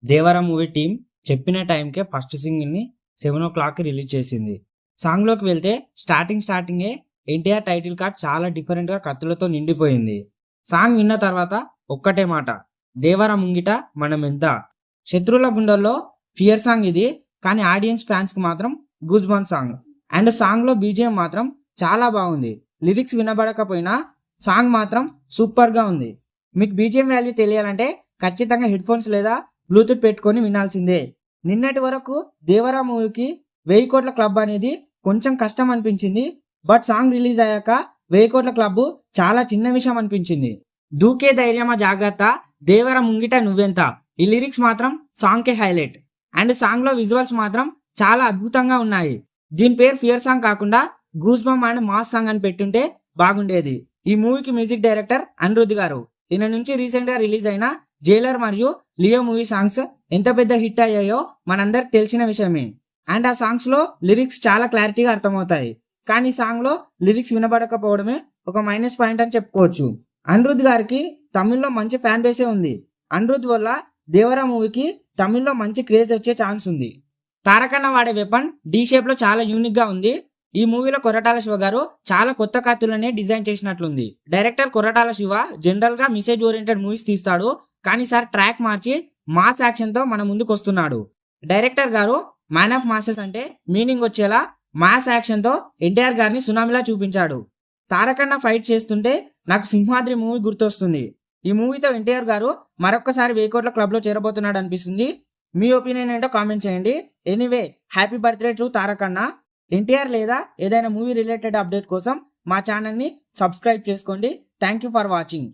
Devara movie team చెప్పిన టైంకే first సింగిల్ని 7 o'clockకి release చేసింది. సాంగ్లోకి వెళ్తే స్టార్టింగే ఎన్టీఆర్ టైటిల్ కార్డ్ చాలా డిఫరెంట్గా కత్తులతో నిండిపోయింది. సాంగ్ విన్న తర్వాత ఒక్కటే మాట, దేవరా ముంగిట మనం ఎంత. శత్రువుల గుండెల్లో ఫియర్ సాంగ్ ఇది, కానీ ఆడియన్స్ ఫ్యాన్స్కి మాత్రం గూజ్ బన్ సాంగ్. అండ్ సాంగ్లో బీజిఎం మాత్రం చాలా బాగుంది. లిరిక్స్ వినబడకపోయినా సాంగ్ మాత్రం సూపర్గా ఉంది. మీకు బీజిఎం వాల్యూ తెలియాలంటే ఖచ్చితంగా హెడ్ ఫోన్స్ లేదా బ్లూటూత్ పెట్టుకొని వినాల్సిందే. నిన్నటి వరకు దేవరా మూవీకి 1000 కోట్ల క్లబ్ అనేది కొంచెం కష్టం అనిపించింది. బట్ సాంగ్ రిలీజ్ అయ్యాక 1000 కోట్ల క్లబ్ చాలా చిన్న విషయం అనిపించింది. దూకే ధైర్యమా జాగ్రత్త, దేవరా ముంగిట నువ్వెంత, ఈ లిరిక్స్ మాత్రం సాంగ్కే హైలైట్. అండ్ సాంగ్లో విజువల్స్ మాత్రం చాలా అద్భుతంగా ఉన్నాయి. దీని పేరు ఫియర్ సాంగ్ కాకుండా goose bump and mass song అని పెట్టుంటే బాగుండేది. ఈ మూవీకి మ్యూజిక్ డైరెక్టర్ అనిరుద్ధ్ గారు. ఈయన నుంచి రీసెంట్గా రిలీజ్ అయిన జైలర్ మరియు లియో మూవీ సాంగ్స్ ఎంత పెద్ద హిట్ అయ్యాయో మనందరికి తెలిసిన విషయమే. అండ్ ఆ సాంగ్స్ లో లిరిక్స్ చాలా క్లారిటీగా అర్థమవుతాయి. కానీ సాంగ్ లో లిరిక్స్ వినబడకపోవడమే ఒక మైనస్ పాయింట్ అని చెప్పుకోవచ్చు. అనిరుద్ధ్ గారికి తమిళ్లో మంచి ఫ్యాన్ బేసే ఉంది. అనిరుద్ధ్ వల్ల దేవరా మూవీకి తమిళ్లో మంచి క్రేజ్ వచ్చే ఛాన్స్ ఉంది. తారకన్న వాడే వెపన్ డి షేప్ లో చాలా యూనిక్ గా ఉంది. ఈ మూవీలో కొరటాల శివ గారు చాలా కొత్త కత్తులనే డిజైన్ చేసినట్లుంది. డైరెక్టర్ కొరటాల శివ జనరల్ గా మెసేజ్ ఓరియంటెడ్ మూవీస్ తీస్తాడు, కానీ సార్ ట్రాక్ మార్చి మాస్ యాక్షన్ తో మన ముందుకు వస్తున్నాడు. డైరెక్టర్ గారు మ్యాన్ ఆఫ్ మాసెస్ అంటే మీనింగ్ వచ్చేలా మాస్ యాక్షన్ తో ఎన్టీఆర్ గారిని సునామీలా చూపించాడు. తారకన్న ఫైట్ చేస్తుంటే నాకు సింహాద్రి మూవీ గుర్తొస్తుంది. ఈ మూవీతో ఎన్టీఆర్ గారు మరొక్కసారి 1000 కోట్ల క్లబ్ లో చేరబోతున్నాడు అనిపిస్తుంది. మీ ఒపీనియన్ ఏంటో కామెంట్ చేయండి. Anyway, happy birthday to Tarakanna. NTR లేదా ఏదైనా మూవీ రిలేటెడ్ అప్డేట్ కోసం మా ఛానల్ని సబ్స్క్రైబ్ చేసుకోండి. Thank you for watching.